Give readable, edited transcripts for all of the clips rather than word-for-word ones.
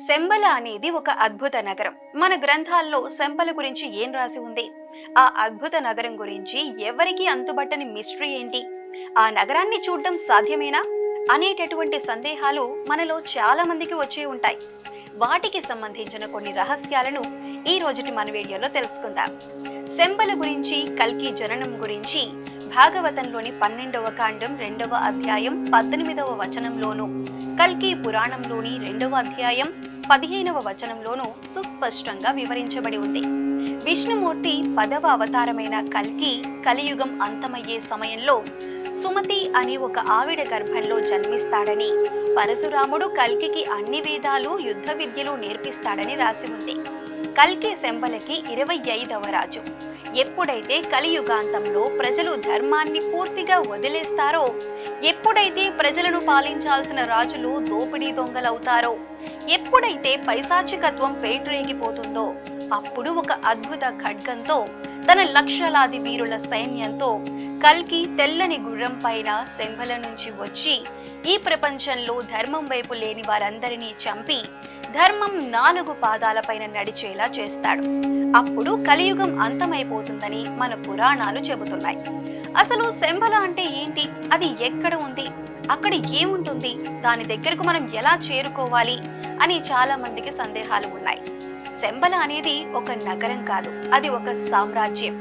శంబల అనేది ఒక అద్భుత నగరం. మన గ్రంథాల్లో శంబల గురించి ఏం రాసి ఉంది? ఆ అద్భుత నగరం గురించి ఎవరికీ అంతుబట్టని మిస్టరీ ఏంటి? ఆ నగరాన్ని చూడడం సాధ్యమేనా అనేటటువంటి సందేహాలు మనలో చాలా మందికి వచ్చే ఉంటాయి. వాటికి సంబంధించిన కొన్ని రహస్యాలను ఈ రోజుటి మన వీడియోలో తెలుసుకుందాం. శంబల గురించి, కల్కి జననం గురించి భాగవతంలోని 12వ కాండం 2వ అధ్యాయం 18వ వచనంలోను, కల్కి పురాణంలోని 2వ అధ్యాయం 15వ వచనంలోనూ సుస్పష్టంగా వివరించబడి ఉంది. విష్ణుమూర్తి 10వ అవతారమైన కల్కి కలియుగం అంతమయ్యే సమయంలో సుమతి అనే ఒక ఆవిడ గర్భంలో జన్మిస్తాడని, పరశురాముడు కల్కికి అన్ని వేదాలు, యుద్ధ విద్యలు నేర్పిస్తాడని రాసి ఉంది. కల్కి శంబలకి 25వ రాజు. ఎప్పుడైతే కలియుగాంతంలో ప్రజలు ధర్మాన్ని పూర్తిగా వదిలేస్తారో, ఎప్పుడైతే ప్రజలను పాలించాల్సిన రాజులు దోపిడీ దొంగలవుతారో, ఎప్పుడైతే పైశాచికత్వం పేటరేగిపోతుందో, అప్పుడు ఒక అద్భుత ఖడ్గంతో తన లక్షలాది వీరుల సైన్యంతో కల్కి తెల్లని గుర్రం పైన శంబల నుంచి వచ్చి ఈ ప్రపంచంలో ధర్మం వైపు లేని వారందరినీ చంపి ధర్మం 4 పాదాలపైన నడిచేలా చేస్తాడు. అప్పుడు కలియుగం అంతమైపోతుందని మన పురాణాలు చెబుతున్నాయి. అసలు శంబల అంటే ఏంటి? అది ఎక్కడ ఉంది? అక్కడ ఏముంటుంది? దాని దగ్గరకు మనం ఎలా చేరుకోవాలి అని చాలా మందికి సందేహాలు ఉన్నాయి. శంబల అనేది ఒక నగరం కాదు, అది ఒక సామ్రాజ్యం.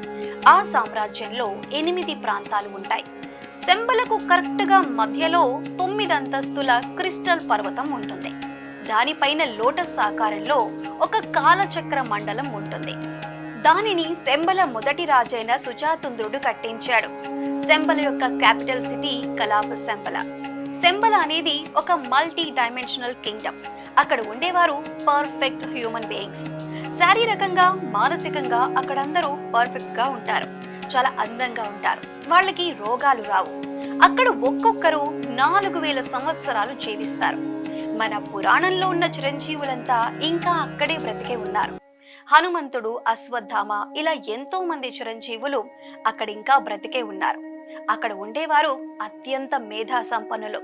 ఆ సామ్రాజ్యంలో 8 ప్రాంతాలు ఉంటాయి. శంబలకు కరెక్ట్ గా మధ్యలో 9 అంతస్తుల క్రిస్టల్ పర్వతం ఉంటుంది. దానిపైన లోటస్ ఆకారంలో ఒక కాలచక్ర మండలం ఉంటుంది. దానిని శంబల మొదటి రాజైన సుజాతుంద్రుడు కట్టించాడు. శంబల యొక్క క్యాపిటల్ సిటీ కలాప శంబల. శంబల అనేది ఒక మల్టీ డైమెన్షనల్ కింగ్డమ్. అక్కడ ఉండేవారు పర్ఫెక్ట్ హ్యూమన్ బీయింగ్స్. శారీరకంగా, మానసికంగా అక్కడందరూ పర్ఫెక్ట్ గా ఉంటారు. చాలా అందంగా ఉంటారు. వాళ్ళకి రోగాలు రావు. అక్కడ ఒక్కొక్కరు 4000 సంవత్సరాలు జీవిస్తారు. మన పురాణంలో ఉన్న చిరంజీవులంతా ఇంకా అక్కడే బ్రతికే ఉన్నారు. హనుమంతుడు, అశ్వత్థామ, ఇలా ఎంతో మంది చిరంజీవులు అక్కడ ఇంకా బ్రతికే ఉన్నారు. అక్కడ ఉండేవారు అత్యంత మేధా సంపన్నులు.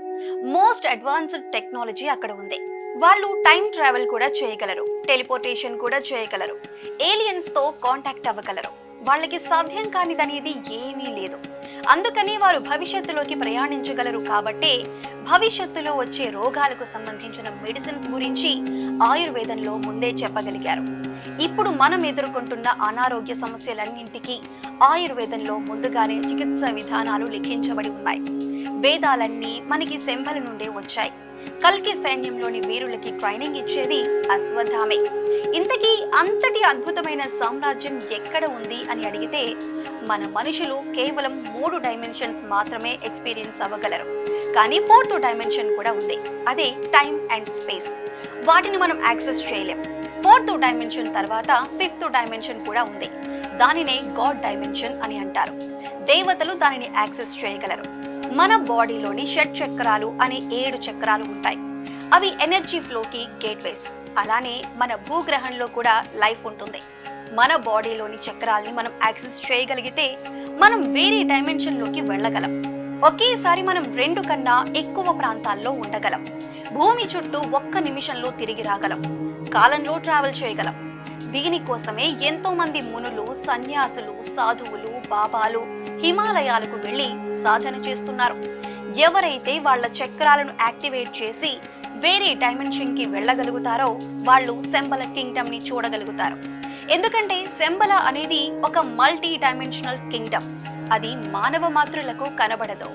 మోస్ట్ అడ్వాన్స్డ్ టెక్నాలజీ అక్కడ ఉంది. వాళ్ళు టైం ట్రావెల్ కూడా చేయగలరు, టెలిపోర్టేషన్ కూడా చేయగలరు, ఏలియన్స్ తో కాంటాక్ట్ అవ్వగలరు. వాళ్ళకి సాధ్యం కానిదనేది ఏమీ లేదు. అందుకని వారు భవిష్యత్తులోకి ప్రయాణించగలరు. కాబట్టి భవిష్యత్తులో వచ్చే రోగాలకు సంబంధించిన మెడిసిన్స్ గురించి ఆయుర్వేదంలో ముందే చెప్పగలిగారు. ఇప్పుడు మనం ఎదుర్కొంటున్న అనారోగ్య సమస్యలన్నింటికీ ఆయుర్వేదంలో ముందుగానే చికిత్స విధానాలు లిఖించబడి ఉన్నాయి. వేదాలన్నీ మనకి శంబల నుండే వచ్చాయి. కల్కి సైన్యంలోని వీరులకి ట్రైనింగ్ ఇచ్చేది అశ్వత్థామే. ఇంతకీ అంతటి అద్భుతమైన సామ్రాజ్యం ఎక్కడ ఉంది అని అడిగితే, మన మనుషులు కేవలం 3 డైమెన్షన్స్ మాత్రమే ఎక్స్పీరియన్స్ అవ్వగలరు. కానీ 4th డైమెన్షన్ కూడా ఉంది. అదే టైం అండ్ స్పేస్. వాటిని మనం యాక్సెస్ చేయలేం. 4th డైమెన్షన్ తర్వాత 5th డైమెన్షన్ కూడా ఉంది. దానినే గాడ్ డైమెన్షన్ అని అంటారు. దేవతలు దానిని యాక్సెస్ చేయగలరు. మన బాడీలోని షట్ చక్రాలు అనే 7 చక్రాలు ఉంటాయి. అవి ఎనర్జీ ఫ్లోకి గేట్వేస్. అలానే మన భూగ్రహంలో కూడా లైఫ్ ఉంటుంది. మన బాడీలోని చక్రాల్ని మనం యాక్సెస్ చేయగలిగితే మనం వేరే డైమెన్షన్లోకి వెళ్ళగలం. ఒకేసారి మనం 2 కన్నా ఎక్కువ ప్రాంతాల్లో ఉండగలం. భూమి చుట్టూ 1 నిమిషంలో తిరిగి రాగలం. కాలంలో ట్రావెల్ చేయగలం. దీనికోసమే ఎంతో మంది మునులు, సన్యాసులు, సాధువులు, బాబాలు హిమాలయాలకు వెళ్లి సాధన చేస్తున్నారు. ఎవరైతే వాళ్ళ చక్రాలను యాక్టివేట్ చేసి వేరే డైమెన్షన్ కి వెళ్ళగలుగుతారో వాళ్ళు శంబల కింగ్డమ్ ని చూడగలుగుతారు. ఎందుకంటే శంబల అనేది ఒక మల్టీ డైమెన్షనల్ కింగ్డమ్. అది మానవ మాత్రులకు కనబడదు.